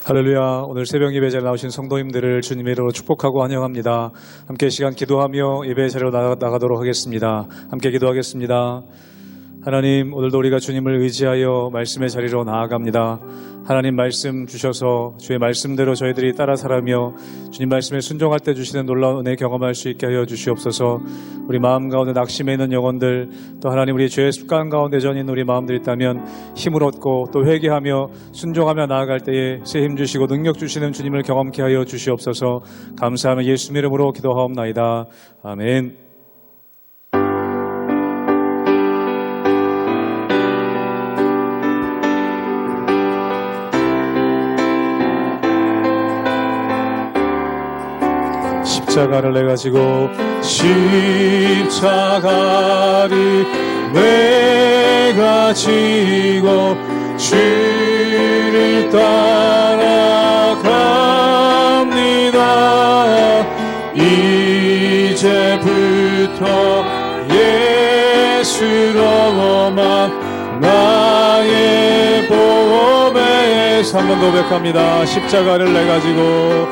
할렐루야. 오늘 새벽 예배 자리에 나오신 성도님들을 주님의 이름으로 축복하고 환영합니다. 함께 시간 기도하며 예배 자리로 나가도록 하겠습니다. 함께 기도하겠습니다. 하나님, 오늘도 우리가 주님을 의지하여 말씀의 자리로 나아갑니다. 하나님 말씀 주셔서 주의 말씀대로 저희들이 따라 살아며 주님 말씀에 순종할 때 주시는 놀라운 은혜 경험할 수 있게 하여 주시옵소서. 우리 마음 가운데 낙심해 있는 영혼들, 또 하나님 우리 죄의 습관 가운데 전인 우리 마음들이 있다면 힘을 얻고 또 회개하며 순종하며 나아갈 때에 새 힘 주시고 능력 주시는 주님을 경험케 하여 주시옵소서. 감사하며 예수 이름으로 기도하옵나이다. 아멘. 십자가를 내 가지고 십자가를 내가 지고 주를 따라갑니다. 이제부터 예수로만 나의 보배. 한 번 더 고백합니다. 십자가를 내 가지고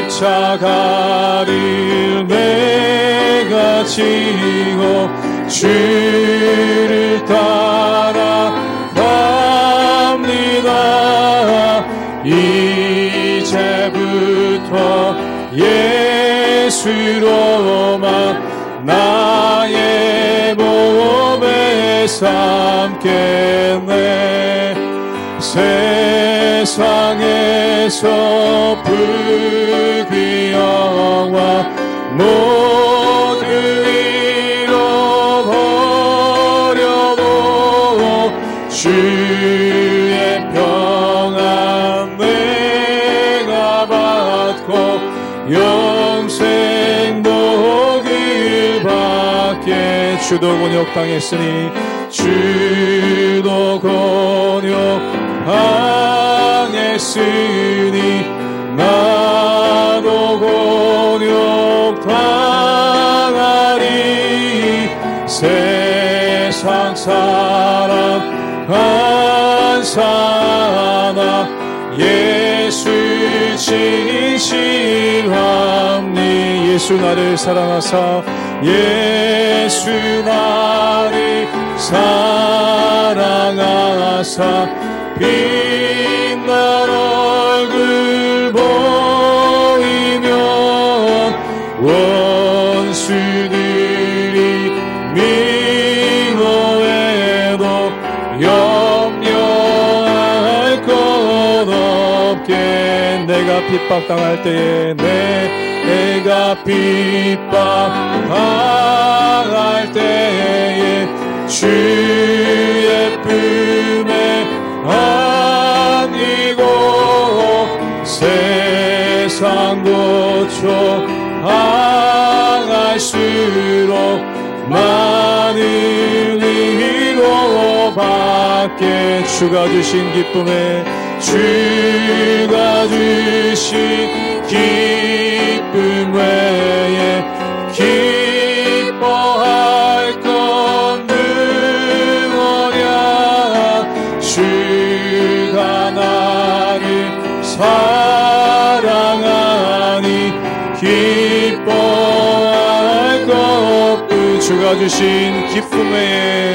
십자가를 내가 지고 주를 따라갑니다. 이제부터 예수로만 나의 몸에 삼겠네. 세상에서 불귀영화 모두 잃어버려도 주의 평안 내가 받고 영생 복을 받게. 주도 곤욕당했으니 주도 곤욕당했으니 나도 곤욕당하리. 세상 사람 한 사나 예수 진실함니. 예수 나를 사랑하사 예수 나를 사랑하사 빛날 얼굴 보이면 원수들이 미워해도 염려할 것 없게. 내가 핍박당할 때에 내가 핍박당할 때에 주의 품에 안기고 세상 고초당할수록 많은 위로받게. 주가 주신 기쁨에 주가 주신 기쁨 외에 기뻐할 건 무엇이냐. 주가 나를 사랑하니 기뻐할 것 없고. 주가 주신 기쁨 외에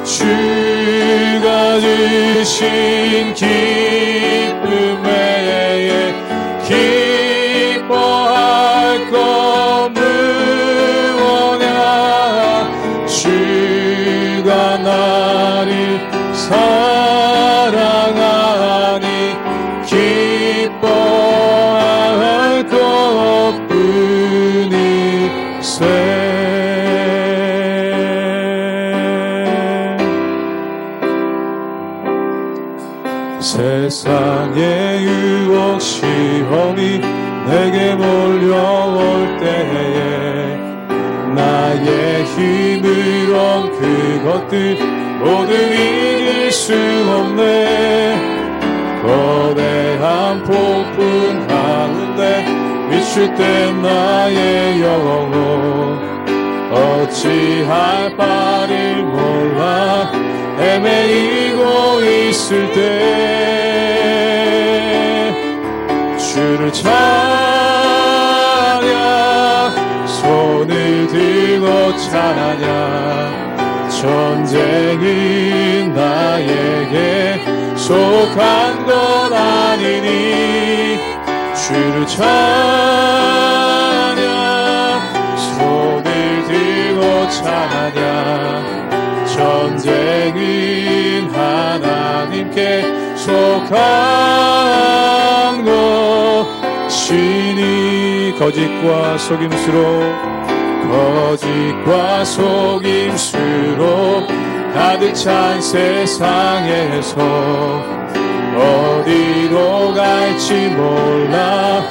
주가 주신 기쁨 외에 기뻐할 것 무엇이냐. 주가 나를 사랑하니 기뻐할 것뿐이세. 세상의 유혹 시험이 내게 몰려올 때에 나의 힘으론 그것들 모두 이길 수 없네. 거대한 폭풍 가운데 비추 있을 때 나의 영혼 어찌할 바를 몰라 헤매이고 있을 때 주를 찬양 손을 들고 찬양 전쟁은 나에게 속한 것 아니니 주를 찬양 손을 들고 찬양 전쟁은 하나님께 속한 것이니 거짓과 속임수로 가득 찬 세상에서 어디로 갈지 몰라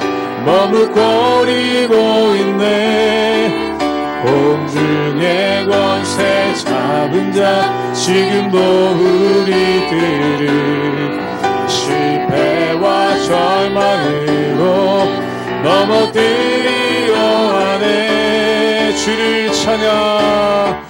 머뭇거리고 있네. 공중의 권세 잡은 자 지금도 우리들을 실패와 절망으로 넘어뜨리려 하네. 주를 찬양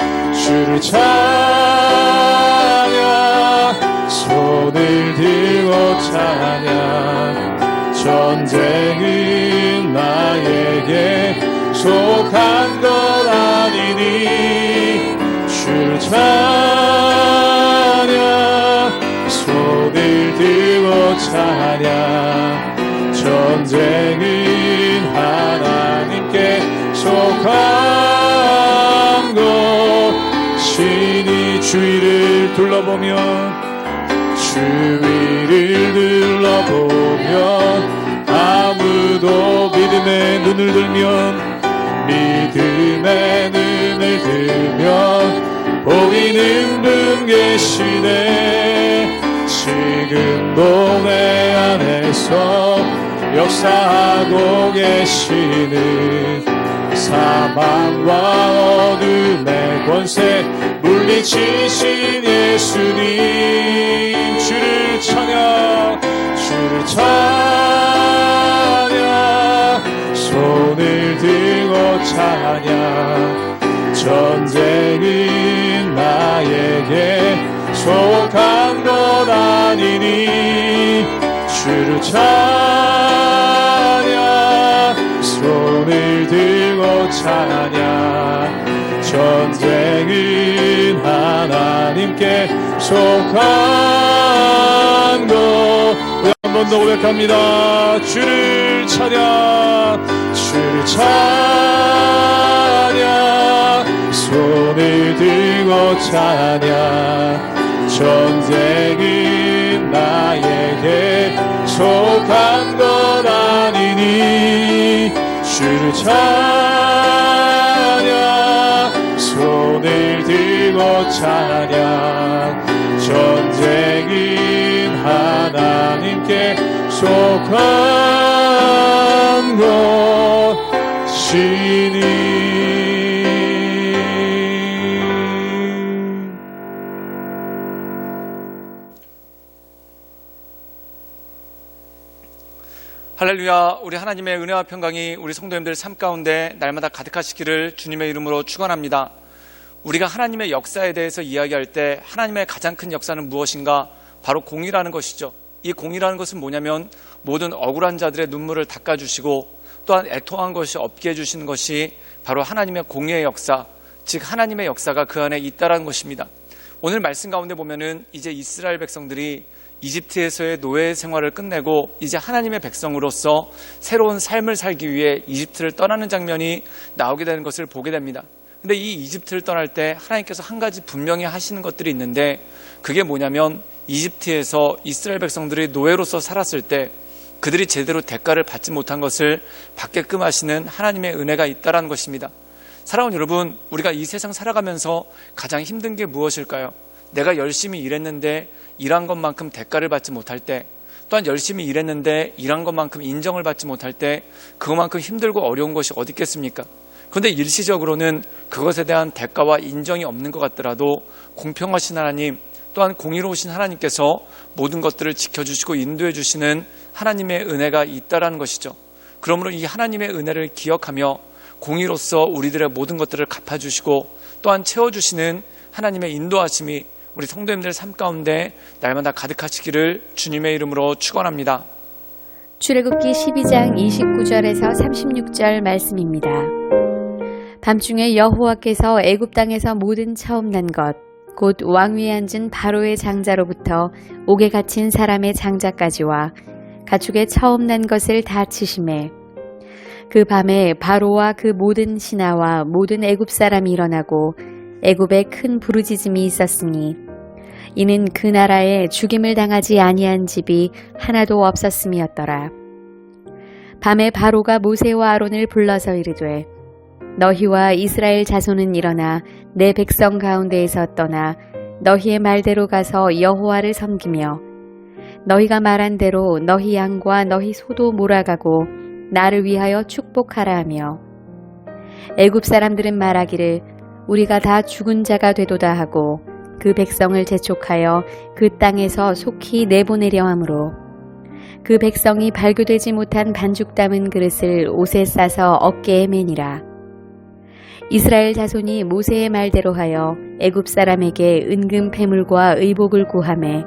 손을 들고 찬양 전쟁은 나에게 속한 것 아니니 주를 찬양 손을 들고 찬양 전쟁은 하나님께 속한 것이니 주위를 둘러보면 아무도 믿음의 눈을 들면 보이는 분 계시네. 지금도 내 안에서 역사하고 계시는 사망과 어둠의 권세 물리치신 예수님 주를 찬양 손을 들고 찬양 전쟁은 나에게 속한 것 아니니 주를 찬양 손을 들고 찬양 전쟁은 하나님께 속한 것. 한 번 더 고백합니다. 주를 찬양 손을 들고 찬양 전쟁은 나에게 속한 것 아니니 주를 찬양 손을 들고 찬양 전쟁은 하나님께 속한 것이니. 할렐루야. 우리 하나님의 은혜와 평강이 우리 성도님들 삶 가운데 날마다 가득하시기를 주님의 이름으로 축원합니다. 우리가 하나님의 역사에 대해서 이야기할 때 하나님의 가장 큰 역사는 무엇인가? 바로 공의라는 것이죠. 이 공의라는 것은 뭐냐면 모든 억울한 자들의 눈물을 닦아주시고 또한 애통한 것이 없게 해주시는 것이 바로 하나님의 공의의 역사, 즉 하나님의 역사가 그 안에 있다는 것입니다. 오늘 말씀 가운데 보면은 이제 이스라엘 백성들이 이집트에서의 노예 생활을 끝내고 이제 하나님의 백성으로서 새로운 삶을 살기 위해 이집트를 떠나는 장면이 나오게 되는 것을 보게 됩니다. 근데 이 이집트를 떠날 때 하나님께서 한 가지 분명히 하시는 것들이 있는데 그게 뭐냐면 이집트에서 이스라엘 백성들이 노예로서 살았을 때 그들이 제대로 대가를 받지 못한 것을 받게끔 하시는 하나님의 은혜가 있다는 것입니다. 사랑하는 여러분, 우리가 이 세상 살아가면서 가장 힘든 게 무엇일까요? 내가 열심히 일했는데 일한 것만큼 대가를 받지 못할 때, 또한 열심히 일했는데 일한 것만큼 인정을 받지 못할 때 그것만큼 힘들고 어려운 것이 어디 있겠습니까? 그런데 일시적으로는 그것에 대한 대가와 인정이 없는 것 같더라도 공평하신 하나님, 또한 공의로우신 하나님께서 모든 것들을 지켜주시고 인도해 주시는 하나님의 은혜가 있다라는 것이죠. 그러므로 이 하나님의 은혜를 기억하며 공의로서 우리들의 모든 것들을 갚아주시고 또한 채워주시는 하나님의 인도하심이 우리 성도님들 삶 가운데 날마다 가득하시기를 주님의 이름으로 축원합니다. 출애굽기 12장 29절에서 36절 말씀입니다. 밤중에 여호와께서 애굽 땅에서 모든 처음 난 것, 곧 왕위에 앉은 바로의 장자로부터 옥에 갇힌 사람의 장자까지와 가축의 처음 난 것을 다 치심에 그 밤에 바로와 그 모든 신하와 모든 애굽 사람이 일어나고 애굽에 큰 부르짖음이 있었으니 이는 그 나라에 죽임을 당하지 아니한 집이 하나도 없었음이었더라. 밤에 바로가 모세와 아론을 불러서 이르되 너희와 이스라엘 자손은 일어나 내 백성 가운데에서 떠나 너희의 말대로 가서 여호와를 섬기며 너희가 말한 대로 너희 양과 너희 소도 몰아가고 나를 위하여 축복하라 하며 애굽 사람들은 말하기를 우리가 다 죽은 자가 되도다 하고 그 백성을 재촉하여 그 땅에서 속히 내보내려 하므로 그 백성이 발교되지 못한 반죽 담은 그릇을 옷에 싸서 어깨에 매니라. 이스라엘 자손이 모세의 말대로 하여 애굽 사람에게 은금 패물과 의복을 구하매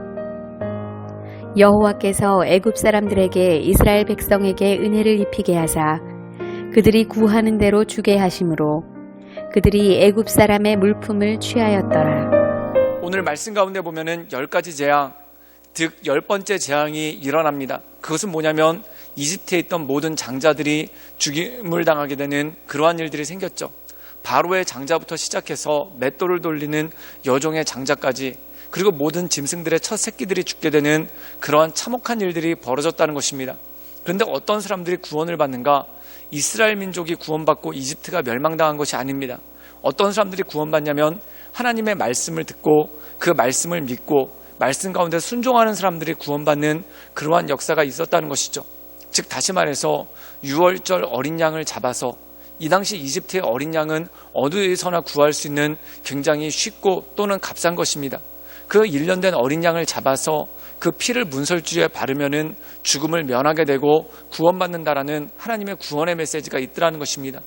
여호와께서 애굽 사람들에게 이스라엘 백성에게 은혜를 입히게 하사 그들이 구하는 대로 주게 하심으로 그들이 애굽 사람의 물품을 취하였더라. 오늘 말씀 가운데 보면은 10가지 재앙, 즉 10번째 재앙이 일어납니다. 그것은 뭐냐면 이집트에 있던 모든 장자들이 죽임을 당하게 되는 그러한 일들이 생겼죠. 바로의 장자부터 시작해서 맷돌을 돌리는 여종의 장자까지, 그리고 모든 짐승들의 첫 새끼들이 죽게 되는 그러한 참혹한 일들이 벌어졌다는 것입니다. 그런데 어떤 사람들이 구원을 받는가? 이스라엘 민족이 구원받고 이집트가 멸망당한 것이 아닙니다. 어떤 사람들이 구원받냐면 하나님의 말씀을 듣고 그 말씀을 믿고 말씀 가운데 순종하는 사람들이 구원받는 그러한 역사가 있었다는 것이죠. 즉 다시 말해서 유월절 어린 양을 잡아서, 이 당시 이집트의 어린 양은 어디에서나 구할 수 있는 굉장히 쉽고 또는 값싼 것입니다. 그 1년 된 어린 양을 잡아서 그 피를 문설주에 바르면은 죽음을 면하게 되고 구원받는다라는 하나님의 구원의 메시지가 있더라는 것입니다.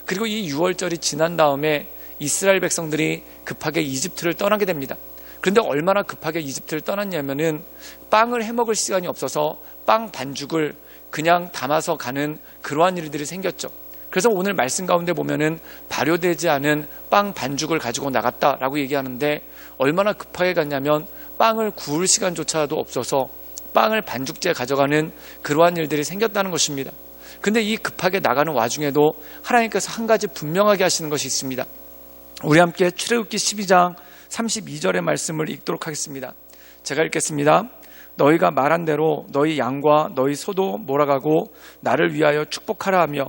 그리고 이 유월절이 지난 다음에 이스라엘 백성들이 급하게 이집트를 떠나게 됩니다. 그런데 얼마나 급하게 이집트를 떠났냐면은 빵을 해먹을 시간이 없어서 빵 반죽을 그냥 담아서 가는 그러한 일들이 생겼죠. 그래서 오늘 말씀 가운데 보면은 발효되지 않은 빵 반죽을 가지고 나갔다라고 얘기하는데, 얼마나 급하게 갔냐면 빵을 구울 시간조차도 없어서 빵을 반죽재에 가져가는 그러한 일들이 생겼다는 것입니다. 근데 이 급하게 나가는 와중에도 하나님께서 한 가지 분명하게 하시는 것이 있습니다. 우리 함께 출애굽기 12장 32절의 말씀을 읽도록 하겠습니다. 제가 읽겠습니다. 너희가 말한 대로 너희 양과 너희 소도 몰아가고 나를 위하여 축복하라 하며,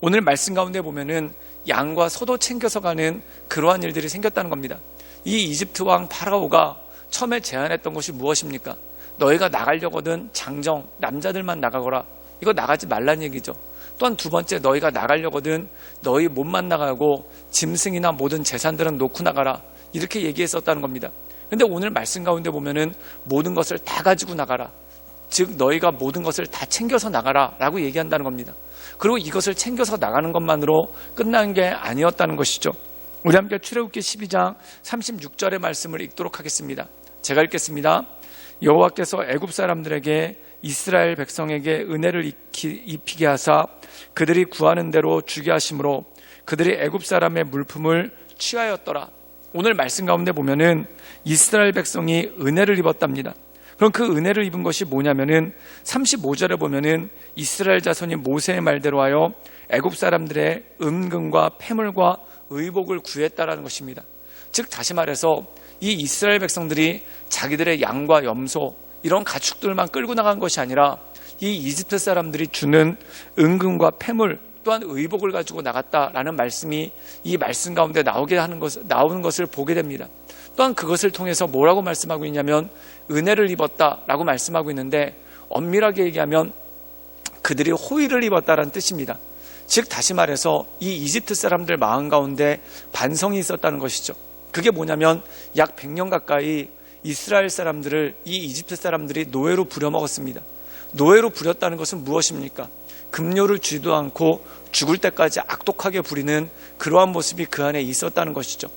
오늘 말씀 가운데 보면은 양과 소도 챙겨서 가는 그러한 일들이 생겼다는 겁니다. 이 이집트 왕 파라오가 처음에 제안했던 것이 무엇입니까? 너희가 나가려거든 장정, 남자들만 나가거라. 이거 나가지 말란 얘기죠. 또한 두 번째, 너희가 나가려거든 너희 몸만 나가고 짐승이나 모든 재산들은 놓고 나가라. 이렇게 얘기했었다는 겁니다. 근데 오늘 말씀 가운데 보면은 모든 것을 다 가지고 나가라. 즉 너희가 모든 것을 다 챙겨서 나가라 라고 얘기한다는 겁니다. 그리고 이것을 챙겨서 나가는 것만으로 끝난 게 아니었다는 것이죠. 우리 함께 출애굽기 12장 36절의 말씀을 읽도록 하겠습니다. 제가 읽겠습니다. 여호와께서 애굽 사람들에게 이스라엘 백성에게 은혜를 입히게 하사 그들이 구하는 대로 주게 하심으로 그들이 애굽 사람의 물품을 취하였더라. 오늘 말씀 가운데 보면은 이스라엘 백성이 은혜를 입었답니다. 그럼 그 은혜를 입은 것이 뭐냐면은 35절에 보면은 이스라엘 자손이 모세의 말대로 하여 애굽 사람들의 은금과 패물과 의복을 구했다라는 것입니다. 즉 다시 말해서 이 이스라엘 백성들이 자기들의 양과 염소 이런 가축들만 끌고 나간 것이 아니라 이 이집트 사람들이 주는 은금과 패물 또한 의복을 가지고 나갔다라는 말씀이 이 말씀 가운데 나오는 것을 보게 됩니다. 또한 그것을 통해서 뭐라고 말씀하고 있냐면 은혜를 입었다라고 말씀하고 있는데, 엄밀하게 얘기하면 그들이 호의를 입었다라는 뜻입니다. 즉 다시 말해서 이 이집트 사람들 마음 가운데 반성이 있었다는 것이죠. 그게 뭐냐면 약 100년 가까이 이스라엘 사람들을 이 이집트 사람들이 노예로 부려먹었습니다. 노예로 부렸다는 것은 무엇입니까? 급료를 주지도 않고 죽을 때까지 악독하게 부리는 그러한 모습이 그 안에 있었다는 것이죠.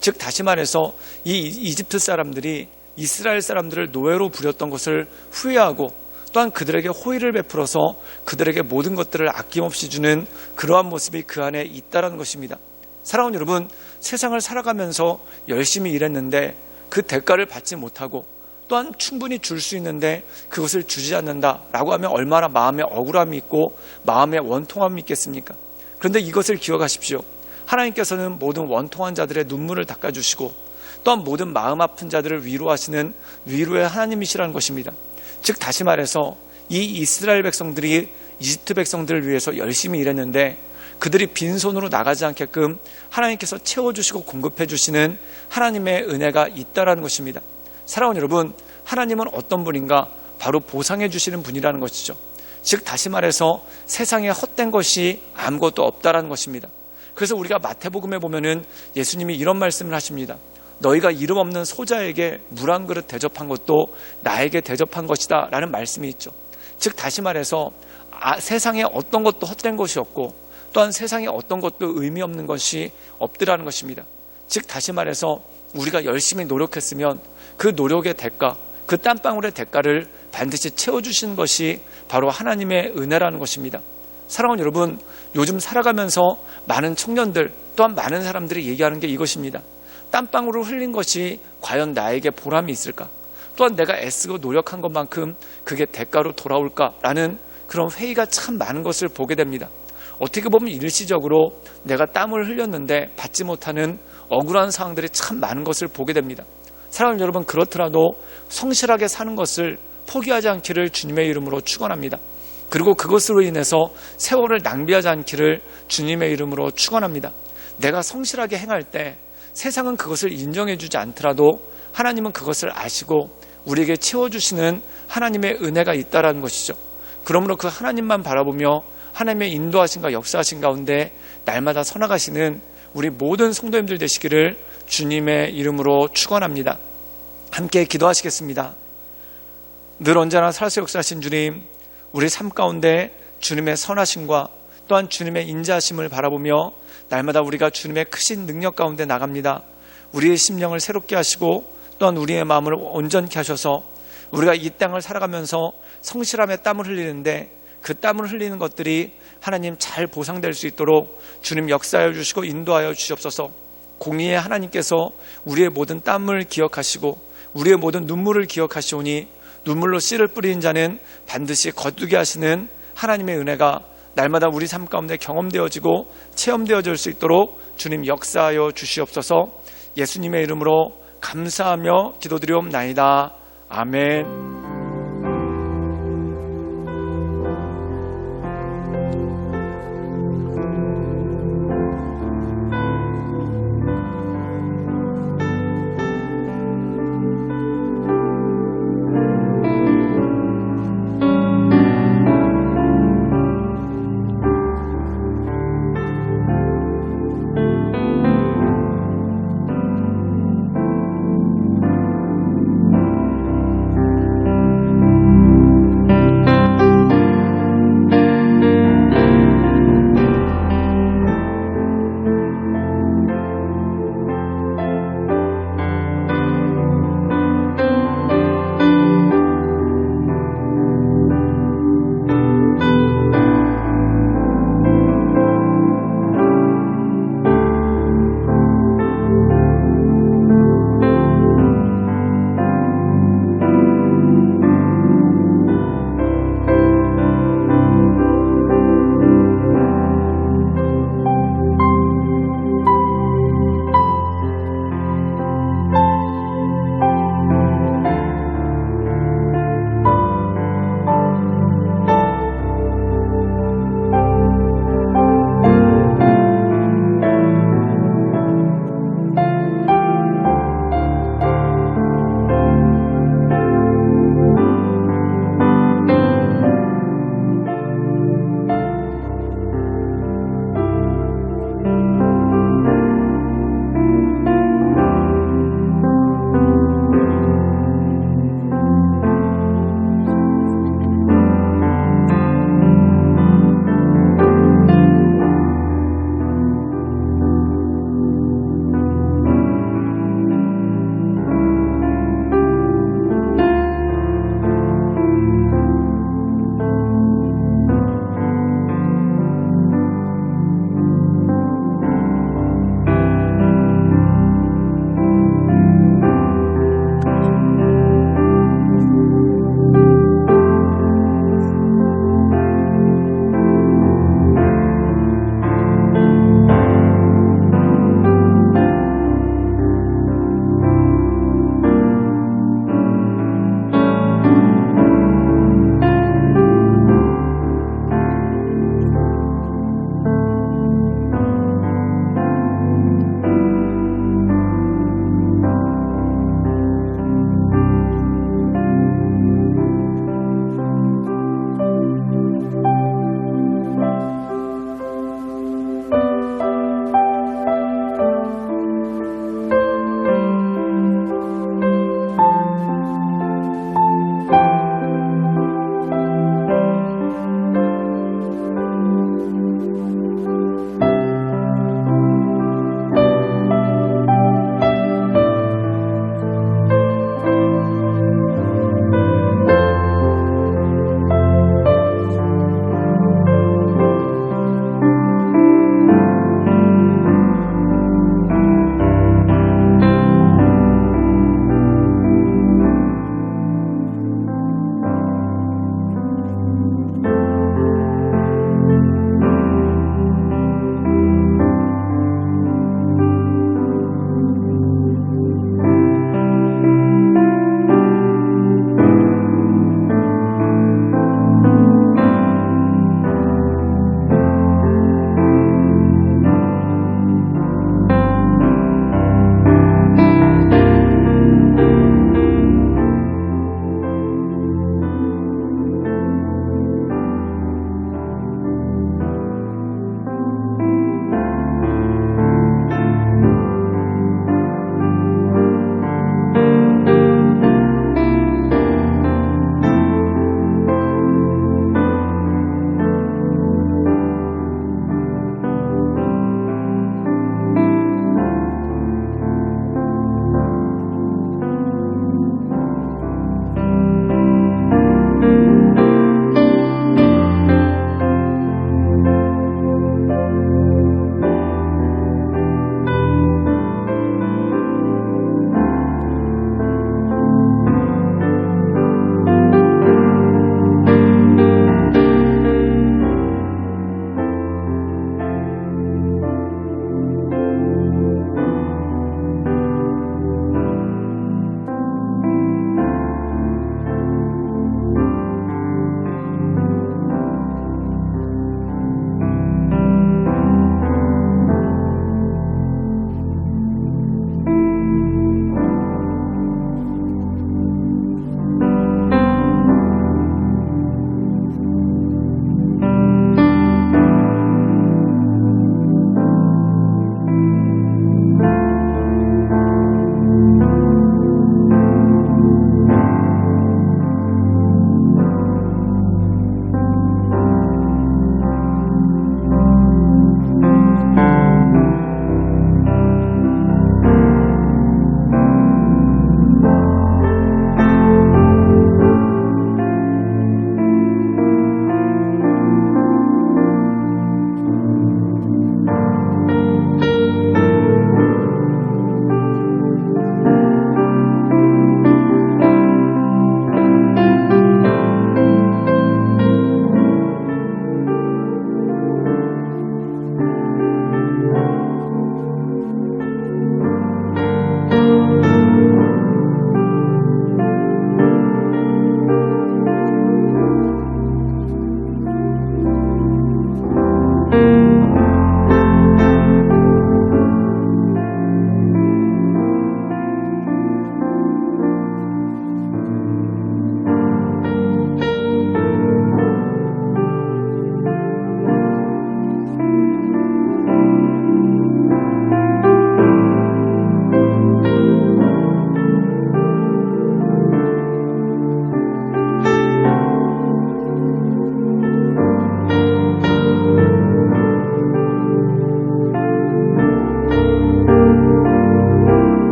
즉 다시 말해서 이 이집트 사람들이 이스라엘 사람들을 노예로 부렸던 것을 후회하고 또한 그들에게 호의를 베풀어서 그들에게 모든 것들을 아낌없이 주는 그러한 모습이 그 안에 있다는 것입니다. 사랑하는 여러분, 세상을 살아가면서 열심히 일했는데 그 대가를 받지 못하고 또한 충분히 줄 수 있는데 그것을 주지 않는다라고 하면 얼마나 마음에 억울함이 있고 마음에 원통함이 있겠습니까? 그런데 이것을 기억하십시오. 하나님께서는 모든 원통한 자들의 눈물을 닦아주시고 또한 모든 마음 아픈 자들을 위로하시는 위로의 하나님이시라는 것입니다. 즉 다시 말해서 이 이스라엘 백성들이 이집트 백성들을 위해서 열심히 일했는데 그들이 빈손으로 나가지 않게끔 하나님께서 채워주시고 공급해 주시는 하나님의 은혜가 있다라는 것입니다. 사랑하는 여러분, 하나님은 어떤 분인가? 바로 보상해 주시는 분이라는 것이죠. 즉 다시 말해서 세상에 헛된 것이 아무것도 없다라는 것입니다. 그래서 우리가 마태복음에 보면은 예수님이 이런 말씀을 하십니다. 너희가 이름 없는 소자에게 물 한 그릇 대접한 것도 나에게 대접한 것이다 라는 말씀이 있죠. 즉 다시 말해서 세상에 어떤 것도 헛된 것이 없고 또한 세상에 어떤 것도 의미 없는 것이 없더라는 것입니다. 즉 다시 말해서 우리가 열심히 노력했으면 그 노력의 대가, 그 땀방울의 대가를 반드시 채워주시는 것이 바로 하나님의 은혜라는 것입니다. 사랑하는 여러분, 요즘 살아가면서 많은 청년들 또한 많은 사람들이 얘기하는 게 이것입니다. 땀방울을 흘린 것이 과연 나에게 보람이 있을까? 또한 내가 애쓰고 노력한 것만큼 그게 대가로 돌아올까라는 그런 회의가 참 많은 것을 보게 됩니다. 어떻게 보면 일시적으로 내가 땀을 흘렸는데 받지 못하는 억울한 상황들이 참 많은 것을 보게 됩니다. 사랑하는 여러분, 그렇더라도 성실하게 사는 것을 포기하지 않기를 주님의 이름으로 축원합니다. 그리고 그것으로 인해서 세월을 낭비하지 않기를 주님의 이름으로 축원합니다. 내가 성실하게 행할 때 세상은 그것을 인정해주지 않더라도 하나님은 그것을 아시고 우리에게 채워주시는 하나님의 은혜가 있다는 것이죠. 그러므로 그 하나님만 바라보며 하나님의 인도하심과 역사하신 가운데 날마다 서나가시는 우리 모든 성도님들 되시기를 주님의 이름으로 축원합니다. 함께 기도하시겠습니다. 늘 언제나 살아서 역사하신 주님, 우리 삶 가운데 주님의 선하심과 또한 주님의 인자하심을 바라보며 날마다 우리가 주님의 크신 능력 가운데 나갑니다. 우리의 심령을 새롭게 하시고 또한 우리의 마음을 온전케 하셔서 우리가 이 땅을 살아가면서 성실함에 땀을 흘리는데 그 땀을 흘리는 것들이 하나님 잘 보상될 수 있도록 주님 역사하여 주시고 인도하여 주시옵소서. 공의의 하나님께서 우리의 모든 땀을 기억하시고 우리의 모든 눈물을 기억하시오니 눈물로 씨를 뿌리는 자는 반드시 거두게 하시는 하나님의 은혜가 날마다 우리 삶 가운데 경험되어지고 체험되어질 수 있도록 주님 역사하여 주시옵소서. 예수님의 이름으로 감사하며 기도드리옵나이다. 아멘.